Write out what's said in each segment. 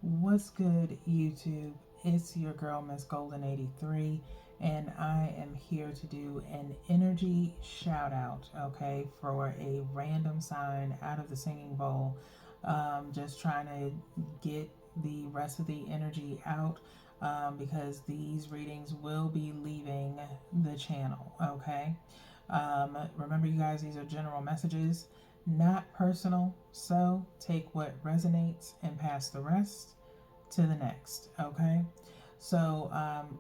What's good, YouTube? It's your girl, Miss Golden 83, and I am here to do an energy shout out, okay, for a random sign out of the singing bowl. Just trying to get the rest of the energy out because these readings will be leaving the channel, okay? Remember, you guys, these are general messages, not personal, so take what resonates and pass the rest to the next. Okay, so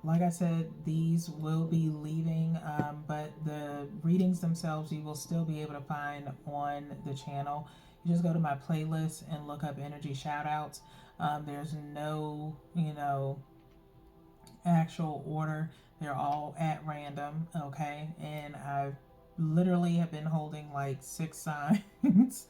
like I said, these will be leaving, but the readings themselves you will still be able to find on the channel. You just go to my playlist and look up energy shout outs. There's no actual order, they're all at random. Okay, and I literally have been holding like 6 signs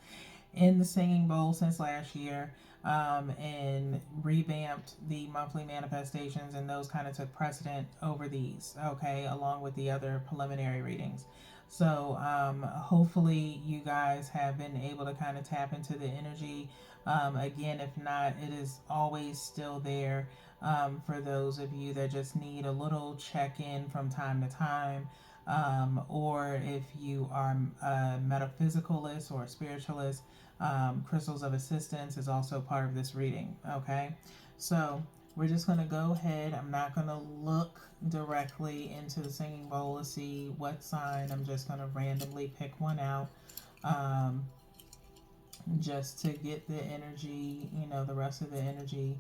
in the singing bowl since last year, and revamped the monthly manifestations, and those kind of took precedent over these, okay, along with the other preliminary readings. So hopefully you guys have been able to kind of tap into the energy. Again, if not, it is always still there for those of you that just need a little check-in from time to time, or if you are a metaphysicalist or a spiritualist, crystals of assistance is also part of this reading. Okay, so we're just going to go ahead. I'm not going to look directly into the singing bowl to see what sign. I'm just going to randomly pick one out, um, just to get the energy, the rest of the energy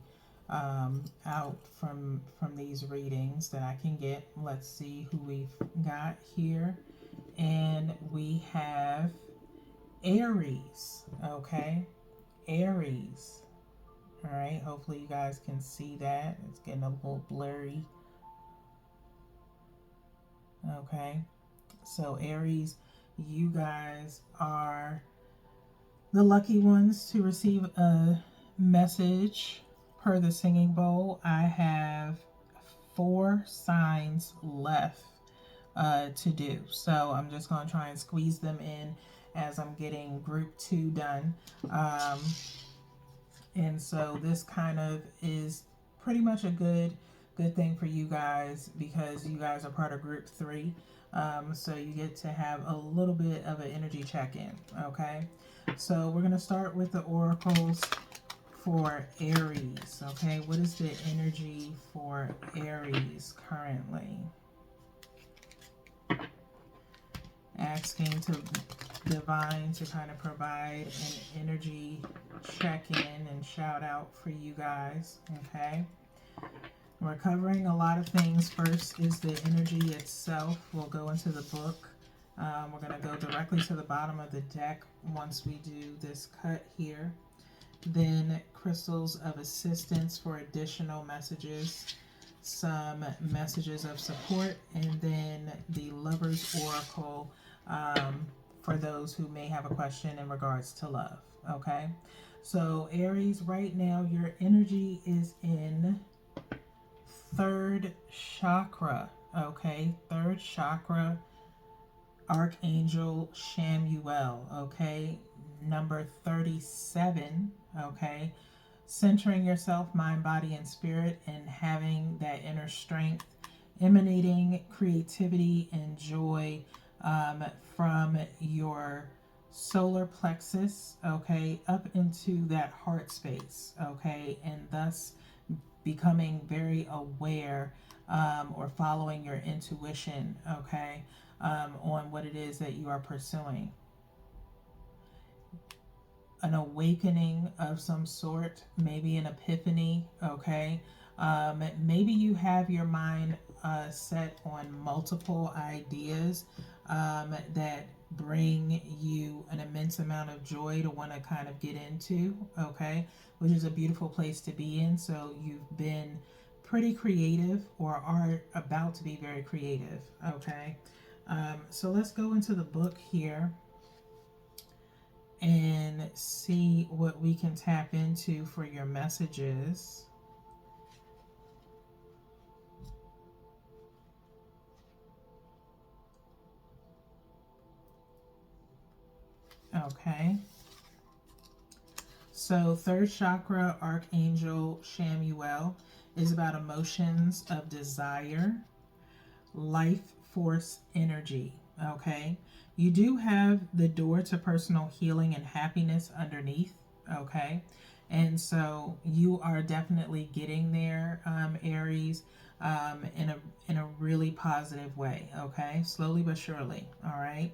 out from these readings that I can get. Let's see who we've got here, and we have Aries. Okay, Aries. All right, hopefully you guys can see that. It's getting a little blurry. Okay, so Aries, you guys are the lucky ones to receive a message per the singing bowl. I have 4 signs left to do, so I'm just going to try and squeeze them in as I'm getting group 2 done. And so this kind of is pretty much a good thing for you guys because you guys are part of group 3. So you get to have a little bit of an energy check-in. Okay, so we're going to start with the oracles for Aries. Okay, what is the energy for Aries currently? Asking to divine to kind of provide an energy check-in and shout out for you guys. Okay, we're covering a lot of things. First is the energy itself. We'll go into the book. We're going to go directly to the bottom of the deck once we do this cut here. Then crystals of assistance for additional messages, some messages of support, and then the Lover's Oracle for those who may have a question in regards to love. Okay, so Aries, right now your energy is in 3rd chakra. Okay, 3rd chakra, Archangel Shamuel. Okay, number 37. Okay, centering yourself, mind, body, and spirit, and having that inner strength, emanating creativity and joy from your solar plexus, okay, up into that heart space, okay, and thus becoming very aware or following your intuition, okay, on what it is that you are pursuing. An awakening of some sort, maybe an epiphany, okay? Maybe you have your mind set on multiple ideas that bring you an immense amount of joy to want to kind of get into, okay? Which is a beautiful place to be in. So you've been pretty creative or are about to be very creative, okay? So let's go into the book here and see what we can tap into for your messages. Okay. So, third chakra, Archangel Shamuel, is about emotions of desire, life force energy. Okay. You do have the door to personal healing and happiness underneath. Okay. And so you are definitely getting there, Aries, in a really positive way. Okay. Slowly but surely. All right.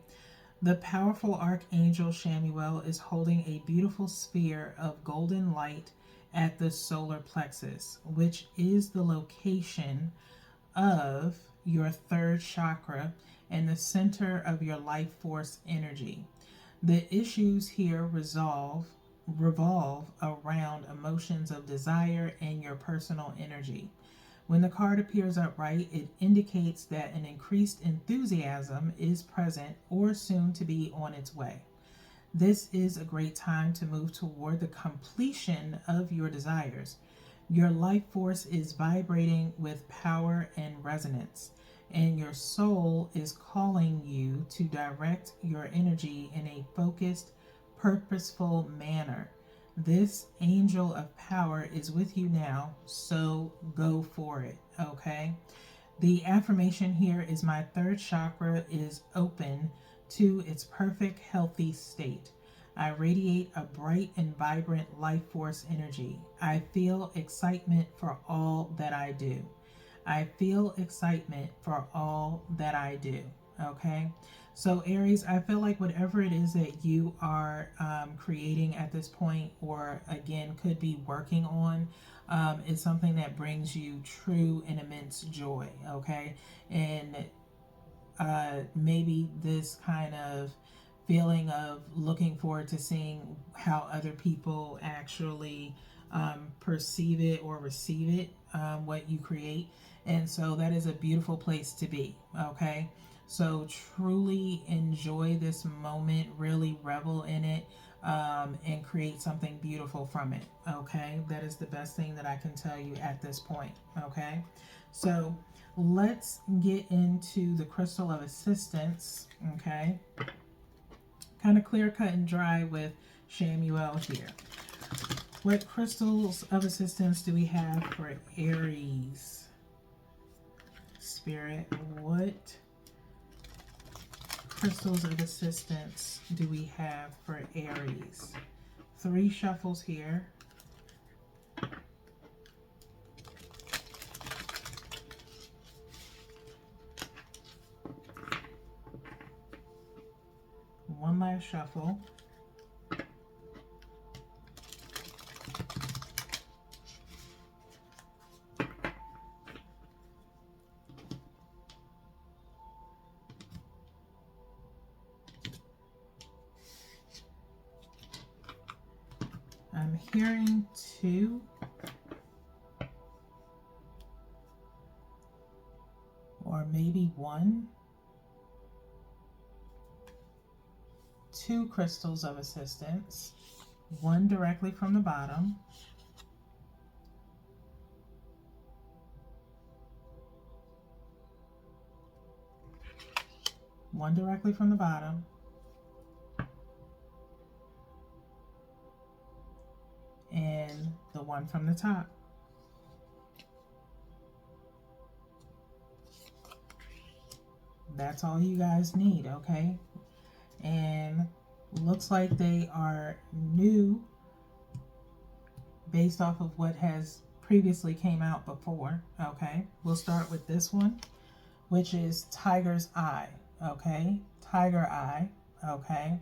The powerful Archangel Shamuel is holding a beautiful sphere of golden light at the solar plexus, which is the location of your third chakra and the center of your life force energy. The issues here revolve around emotions of desire and your personal energy. When the card appears upright, it indicates that an increased enthusiasm is present or soon to be on its way. This is a great time to move toward the completion of your desires. Your life force is vibrating with power and resonance, and your soul is calling you to direct your energy in a focused, purposeful manner. This angel of power is with you now, so go for it, okay? The affirmation here is my third chakra is open to its perfect healthy state. I radiate a bright and vibrant life force energy. I feel excitement for all that I do. I feel excitement for all that I do. Okay. So, Aries, I feel like whatever it is that you are creating at this point, or again, could be working on, is something that brings you true and immense joy. Okay. And maybe this kind of feeling of looking forward to seeing how other people actually perceive it or receive it, what you create. And so that is a beautiful place to be. Okay. So truly enjoy this moment, really revel in it, and create something beautiful from it. Okay. That is the best thing that I can tell you at this point. Okay. So let's get into the crystal of assistance. Okay. Kind of clear, cut, and dry with Shamuel here. What crystals of assistance do we have for Aries? Spirit, what crystals of assistance do we have for Aries? 3 shuffles here. One last shuffle. I'm hearing 2. Or maybe 1. 2 crystals of assistance. 1 directly from the bottom. One directly from the bottom. And the one from the top. That's all you guys need, okay? And looks like they are new based off of what has previously came out before, okay? We'll start with this one, which is Tiger's Eye, okay? Tiger Eye, okay?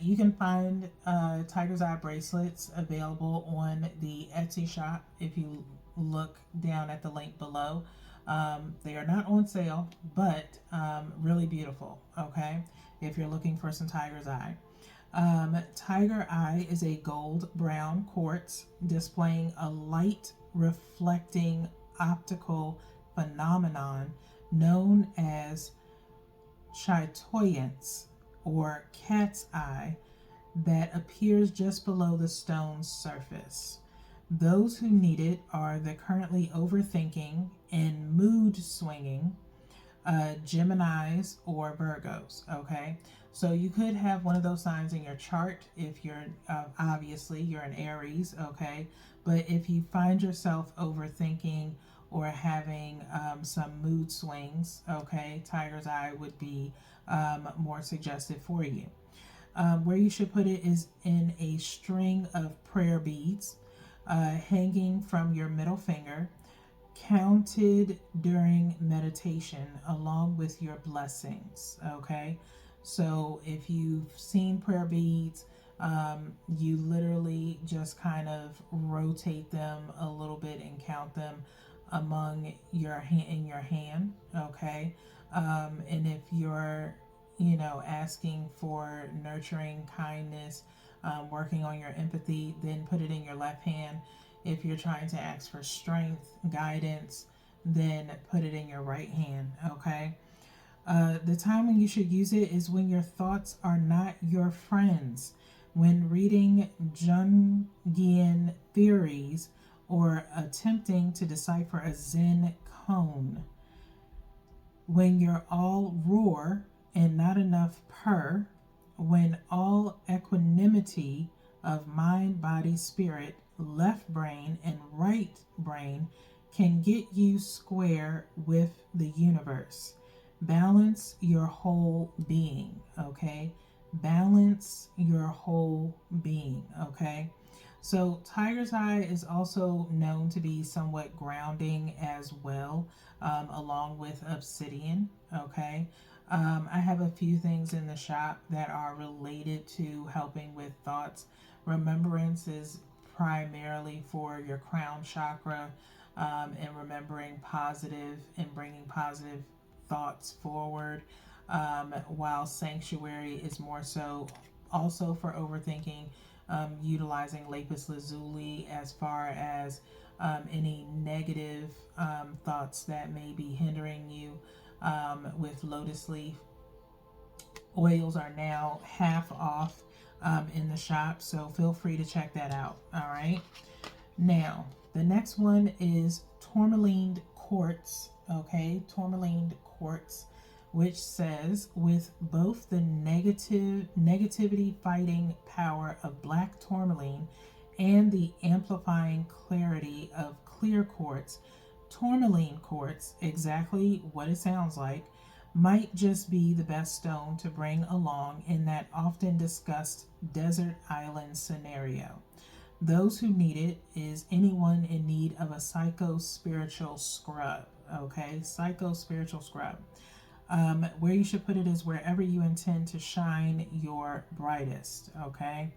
You can find Tiger's Eye bracelets available on the Etsy shop if you look down at the link below. They are not on sale, but really beautiful, okay? If you're looking for some Tiger's Eye. Tiger Eye is a gold brown quartz displaying a light reflecting optical phenomenon known as chitoyance or cat's eye that appears just below the stone's surface. Those who need it are the currently overthinking and mood swinging Geminis or Virgos. Okay, So you could have one of those signs in your chart if you're, obviously, you're an Aries, okay? But if you find yourself overthinking or having some mood swings, okay, Tiger's Eye would be more suggested for you. Where you should put it is in a string of prayer beads hanging from your middle finger, counted during meditation along with your blessings. Okay, so if you've seen prayer beads, you literally just kind of rotate them a little bit and count them among your hand in your hand. Okay, and if you're, asking for nurturing kindness, working on your empathy, then put it in your left hand. If you're trying to ask for strength, guidance, then put it in your right hand. Okay. The time when you should use it is when your thoughts are not your friends. When reading Jungian theories or attempting to decipher a Zen koan. When you're all roar and not enough purr. When all equanimity of mind, body, spirit, left brain, and right brain can get you square with the universe. Balance your whole being, okay? Balance your whole being, okay? So, Tiger's Eye is also known to be somewhat grounding as well, along with obsidian, okay? I have a few things in the shop that are related to helping with thoughts. Remembrance is primarily for your crown chakra, and remembering positive and bringing positive thoughts forward, while sanctuary is more so also for overthinking, utilizing lapis lazuli as far as any negative thoughts that may be hindering you. With lotus leaf oils are now half off in the shop, so feel free to check that out. All right, now the next one is tourmaline quartz. Okay, tourmaline quartz, which says with both the negativity fighting power of black tourmaline and the amplifying clarity of clear quartz, tourmaline quartz, exactly what it sounds like, might just be the best stone to bring along in that often discussed desert island scenario. Those who need it is anyone in need of a psycho spiritual scrub. Okay, psycho spiritual scrub. Where you should put it is wherever you intend to shine your brightest. Okay.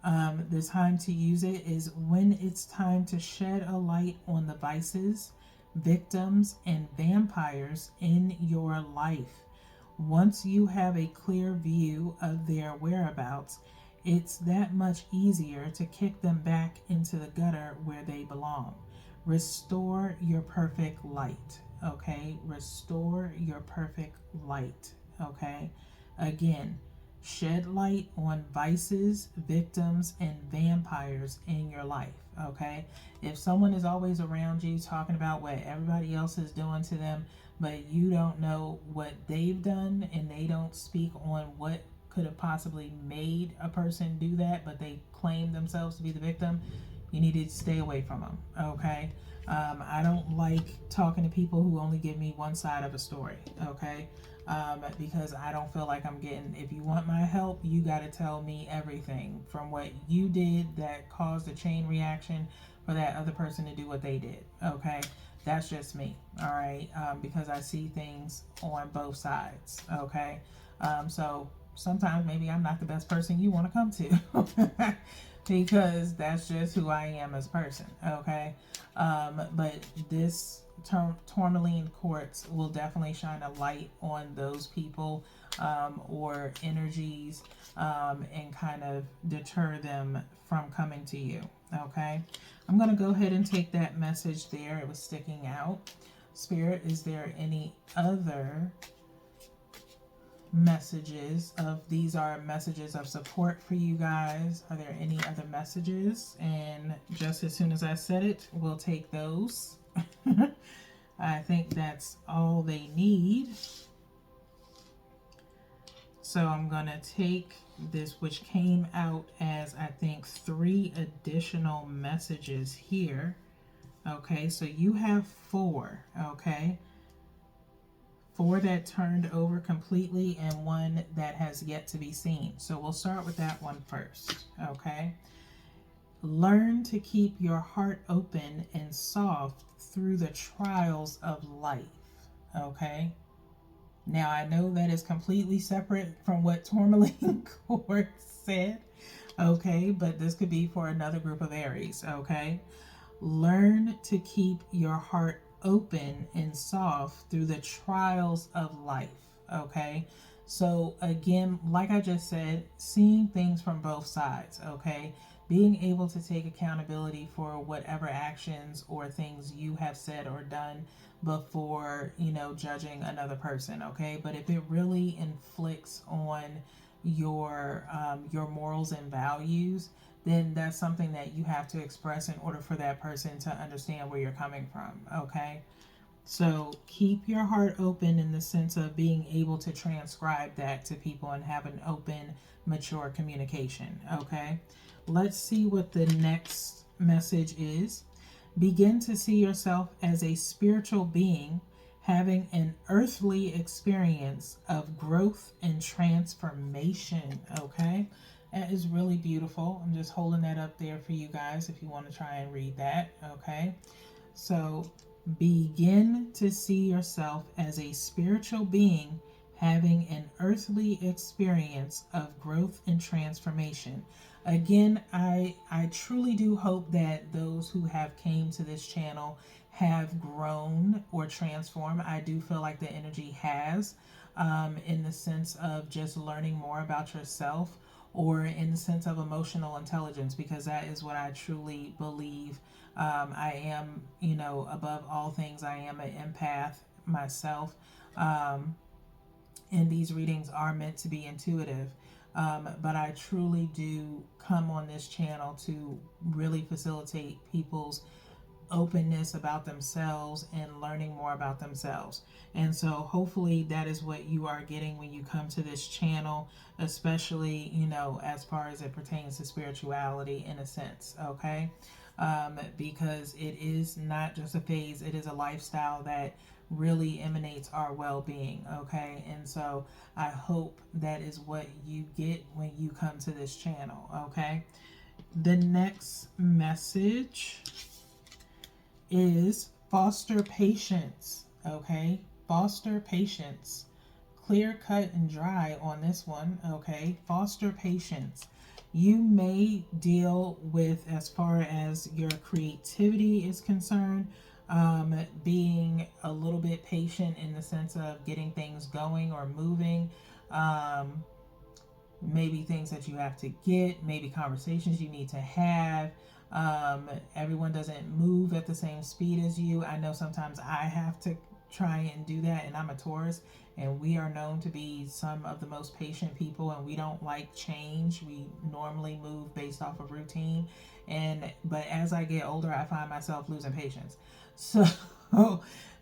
The time to use it is when it's time to shed a light on the vices, victims, and vampires in your life. Once you have a clear view of their whereabouts, it's that much easier to kick them back into the gutter where they belong. Restore your perfect light. Okay? Restore your perfect light. Okay? Again, shed light on vices, victims, and vampires in your life. Okay? If someone is always around you talking about what everybody else is doing to them, but you don't know what they've done and they don't speak on what could have possibly made a person do that, but they claim themselves to be the victim, you need to stay away from them. Okay? I don't like talking to people who only give me one side of a story. Okay? Because I don't feel like I'm getting, if you want my help, you got to tell me everything from what you did that caused a chain reaction for that other person to do what they did. Okay? That's just me. All right? Because I see things on both sides. Okay? So sometimes maybe I'm not the best person you want to come to. Because that's just who I am as a person. Okay? But this tourmaline quartz will definitely shine a light on those people, or energies, and kind of deter them from coming to you. Okay, I'm going to go ahead and take that message there. It was sticking out. Spirit, is there any other messages of, these are messages of support for you guys? Are there any other messages? And just as soon as I said it, we'll take those. I think that's all they need. So I'm going to take this, which came out as, I think, 3 additional messages here. Okay, so you have 4. Okay, 4 that turned over completely and 1 that has yet to be seen. So we'll start with that one first. Okay, learn to keep your heart open and soft through the trials of life. Okay, now I know that is completely separate from what Tourmaline Court said. Okay, but this could be for another group of Aries. Okay, learn to keep your heart open and soft through the trials of life. Okay, so again, like I just said, seeing things from both sides. Okay, being able to take accountability for whatever actions or things you have said or done before, judging another person. Okay, but if it really inflicts on your morals and values, then that's something that you have to express in order for that person to understand where you're coming from. Okay, so keep your heart open in the sense of being able to transcribe that to people and have an open, mature communication. Okay, let's see what the next message is. Begin to see yourself as a spiritual being having an earthly experience of growth and transformation. Okay, that is really beautiful. I'm just holding that up there for you guys if you want to try and read that. Okay, so begin to see yourself as a spiritual being having an earthly experience of growth and transformation. Again, I truly do hope that those who have came to this channel have grown or transformed. I do feel like the energy has, in the sense of just learning more about yourself, or in the sense of emotional intelligence, because that is what I truly believe. I am, above all things, I am an empath myself. And these readings are meant to be intuitive. But I truly do come on this channel to really facilitate people's openness about themselves and learning more about themselves. And so hopefully that is what you are getting when you come to this channel, especially, as far as it pertains to spirituality in a sense. Okay, because it is not just a phase, it is a lifestyle that really emanates our well-being. Okay, and so I hope that is what you get when you come to this channel. Okay, the next message is foster patience. Okay, foster patience. Clear, cut, and dry on this one. Okay, foster patience. You may deal with, as far as your creativity is concerned, being a little bit patient in the sense of getting things going or moving. Maybe things that you have to get, maybe conversations you need to have. Everyone doesn't move at the same speed as you. I know sometimes I have to try and do that, and I'm a Taurus, and we are known to be some of the most patient people, and we don't like change. We normally move based off of routine, but as I get older, I find myself losing patience. So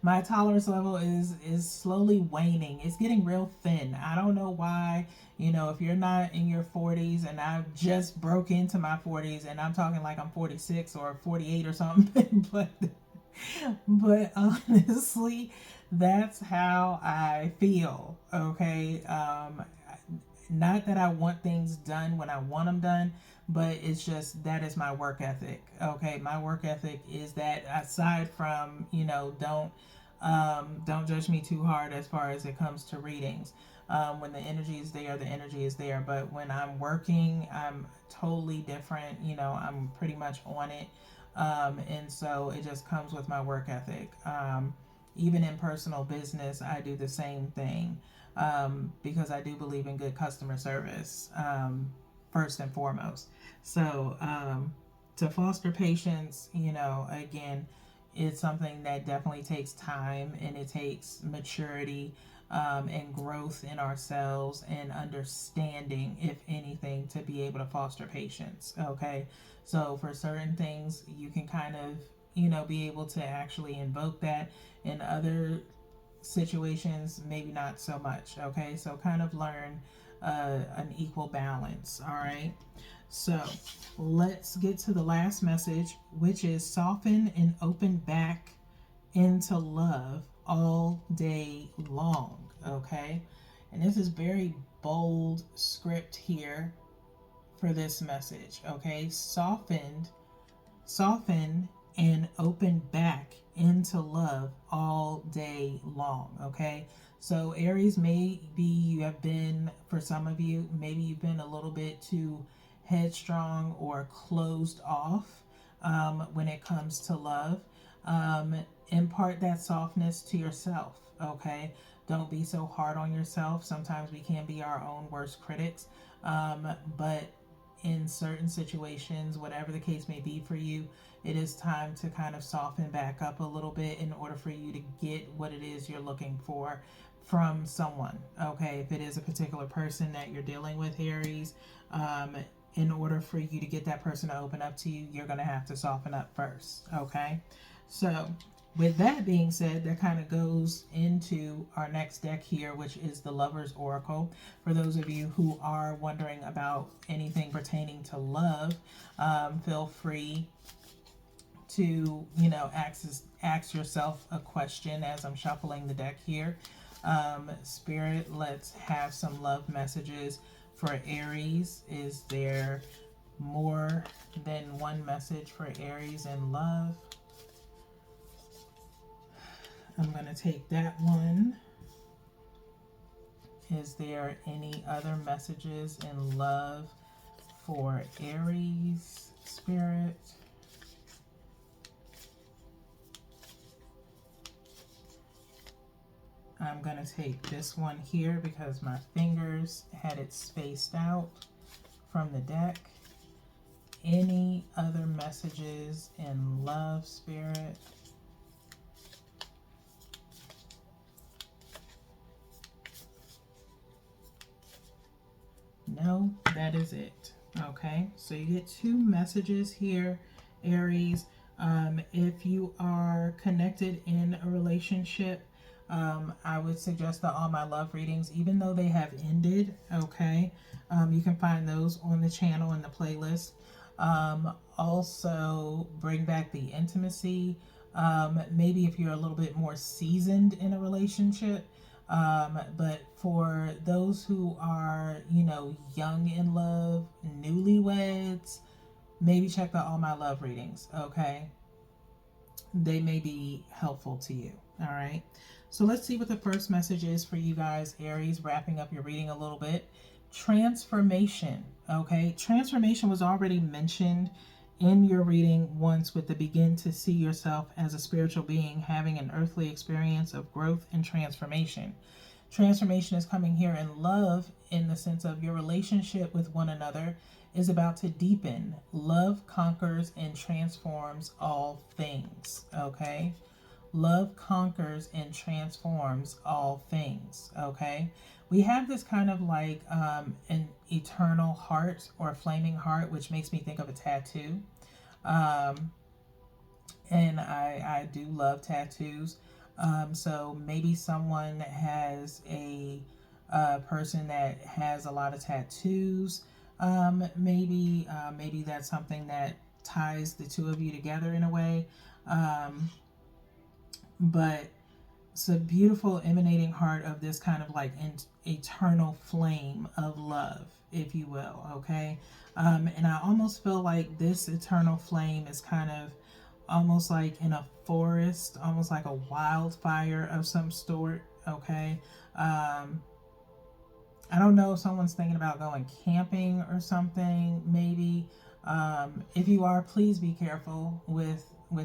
my tolerance level is slowly waning. It's getting real thin. I don't know why. If you're not in your 40s, and I just broke into my 40s, and I'm talking like I'm 46 or 48 or something, but honestly, that's how I feel. Okay, not that I want things done when I want them done, but it's just that is my work ethic. Okay, my work ethic is that, aside from, don't judge me too hard as far as it comes to readings. When the energy is there, the energy is there. But when I'm working, I'm totally different. I'm pretty much on it. And so it just comes with my work ethic. Even in personal business, I do the same thing, because I do believe in good customer service, first and foremost. So to foster patience, again, it's something that definitely takes time, and it takes maturity, and growth in ourselves and understanding, if anything, to be able to foster patience. Okay, so for certain things, you can kind of, be able to actually invoke that. In other situations, maybe not so much. Okay, so kind of learn an equal balance. All right. So let's get to the last message, which is soften and open back into love all day long. Okay. And this is very bold script here for this message. Okay. Soften and open back into love all day long. Okay. So Aries, maybe you have been, for some of you, maybe you've been a little bit too headstrong or closed off when it comes to love. Impart that softness to yourself. Okay. Don't be so hard on yourself. Sometimes we can be our own worst critics. But in certain situations, whatever the case may be for you, it is time to kind of soften back up a little bit in order for you to get what it is you're looking for from someone. Okay, if it is a particular person that you're dealing with, Aries, in order for you to get that person to open up to you, you're going to have to soften up first. Okay, so with that being said, that kind of goes into our next deck here, which is the Lover's Oracle. For those of you who are wondering about anything pertaining to love, feel free to, ask yourself a question as I'm shuffling the deck here. Spirit, let's have some love messages for Aries. Is there more than one message for Aries in love? I'm going to take that one. Is there any other messages in love for Aries, Spirit? I'm going to take this one here because my fingers had it spaced out from the deck. Any other messages in love, Spirit? No, that is it. Okay, so you get two messages here, Aries. If you are connected in a relationship, I would suggest that all my love readings, even though they have ended, okay, you can find those on the channel in the playlist. Also, bring back the intimacy. Maybe if you're a little bit more seasoned in a relationship. But for those who are, young in love, newlyweds, maybe check out all my love readings, okay? They may be helpful to you, all right? So let's see what the first message is for you guys, Aries, wrapping up your reading a little bit. Transformation, okay? Transformation was already mentioned in your reading once with the begin to see yourself as a spiritual being having an earthly experience of growth and transformation. Transformation is coming here in love in the sense of your relationship with one another is about to deepen. Love conquers and transforms all things, okay? Love conquers and transforms all things, okay? We have this kind of like an eternal heart or a flaming heart, which makes me think of a tattoo. And I do love tattoos. So maybe someone has a person that has a lot of tattoos. Maybe that's something that ties the two of you together in a way. But it's a beautiful emanating heart of this kind of like eternal flame of love, if you will, okay? And I almost feel like this eternal flame is kind of almost like in a forest, almost like a wildfire of some sort, okay? I don't know if someone's thinking about going camping or something, maybe. If you are, please be careful with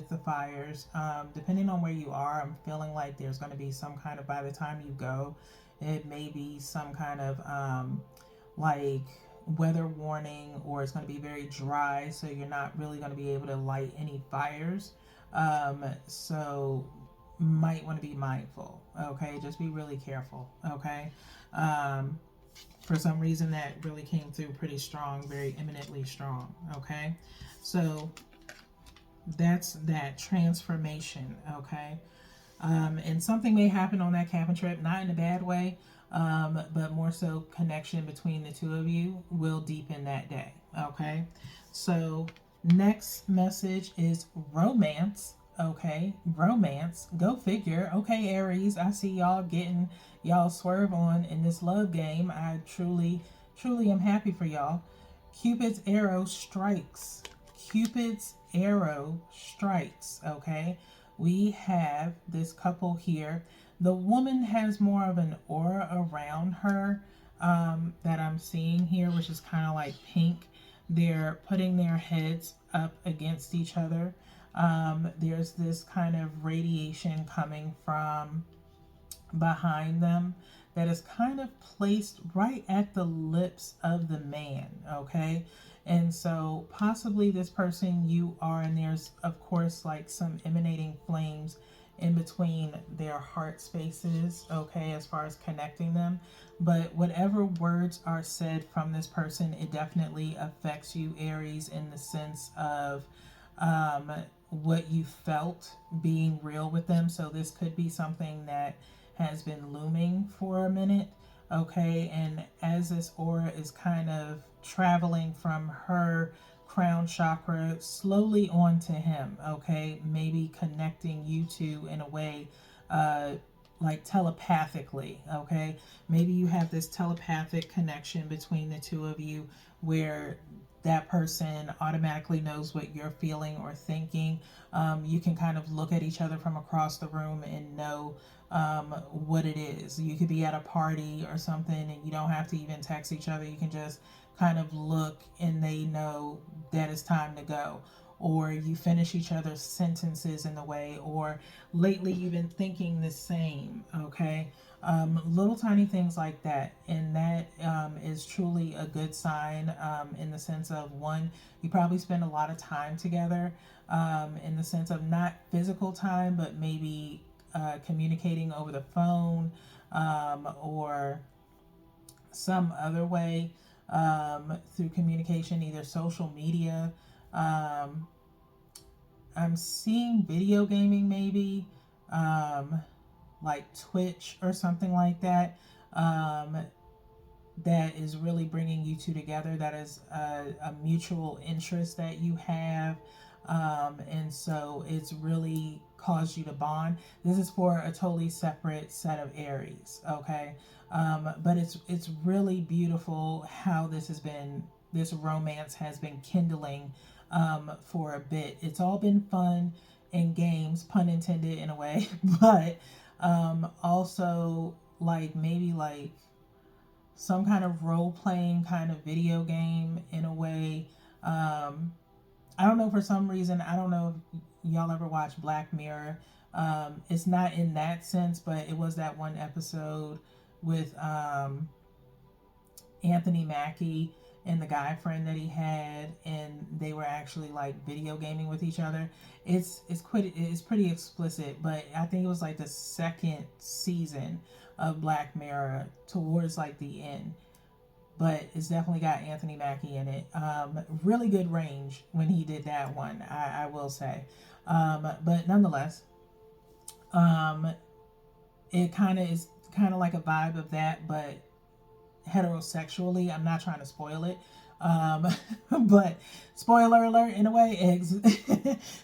the fires. Depending on where you are, I'm feeling like there's going to be some kind of, by the time you go, it may be some kind of like weather warning, or it's going to be very dry, so you're not really going to be able to light any fires. So might want to be mindful, okay? Just be really careful, okay? For some reason that really came through pretty strong, very eminently strong, okay? So that's that transformation, okay? And something may happen on that camping trip, not in a bad way, but more so connection between the two of you will deepen that day. Okay, so next message is romance. Okay, romance. Go figure. Okay, Aries, I see y'all getting y'all swerve on in this love game. I truly am happy for y'all. Cupid's arrow strikes. Cupid's arrow strikes. Okay, we have this couple here. The woman has more of an aura around her that I'm seeing here, which is kind of like pink. They're putting their heads up against each other. There's this kind of radiation coming from behind them that is kind of placed right at the lips of the man. Okay, and so possibly this person you are, and there's of course like some emanating flames in between their heart spaces, okay, as far as connecting them. But whatever words are said from this person, it definitely affects you, Aries, in the sense of um, what you felt being real with them. So this could be something that has been looming for a minute, okay? And as this aura is kind of traveling from her crown chakra slowly onto him, okay? Maybe connecting you two in a way like telepathically, okay? Maybe you have this telepathic connection between the two of you where that person automatically knows what you're feeling or thinking. You can kind of look at each other from across the room and know what it is. You could be at a party or something and you don't have to even text each other. You can just kind of look and they know that it's time to go. Or you finish each other's sentences in the way, or lately you've been thinking the same, okay? Little tiny things like that. And that is truly a good sign in the sense of, one, you probably spend a lot of time together in the sense of not physical time, but maybe communicating over the phone or some other way through communication, either social media. I'm seeing video gaming, maybe like Twitch or something like that. That is really bringing you two together. That is a mutual interest that you have. And so it's really caused you to bond. This is for a totally separate set of Aries, okay? But it's really beautiful how this romance has been kindling for a bit. It's all been fun and games, pun intended in a way, but also like maybe like some kind of role playing kind of video game in a way. I don't know, for some reason, I don't know if y'all ever watch Black Mirror. It's not in that sense, but it was that one episode with Anthony Mackie and the guy friend that he had, and they were actually like video gaming with each other. It's pretty explicit, but I think it was like the second season of Black Mirror towards like the end. But it's definitely got Anthony Mackie in it. Really good range when he did that one, I will say. But nonetheless, it kind of is kind of like a vibe of that, but heterosexually. I'm not trying to spoil it. But spoiler alert in a way,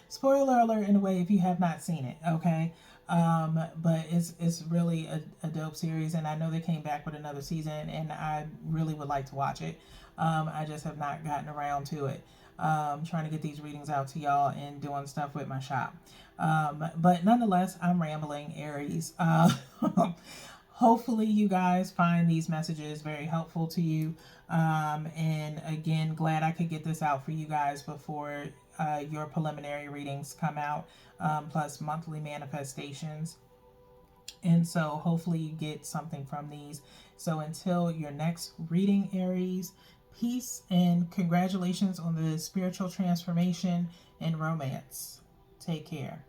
spoiler alert in a way if you have not seen it, okay? But it's really a dope series, and I know they came back with another season, and I really would like to watch it. I just have not gotten around to it. Trying to get these readings out to y'all and doing stuff with my shop. But nonetheless, I'm rambling, Aries. Hopefully you guys find these messages very helpful to you. And again, glad I could get this out for you guys before your preliminary readings come out, plus monthly manifestations. And so hopefully you get something from these. So until your next reading, Aries, peace and congratulations on the spiritual transformation and romance. Take care.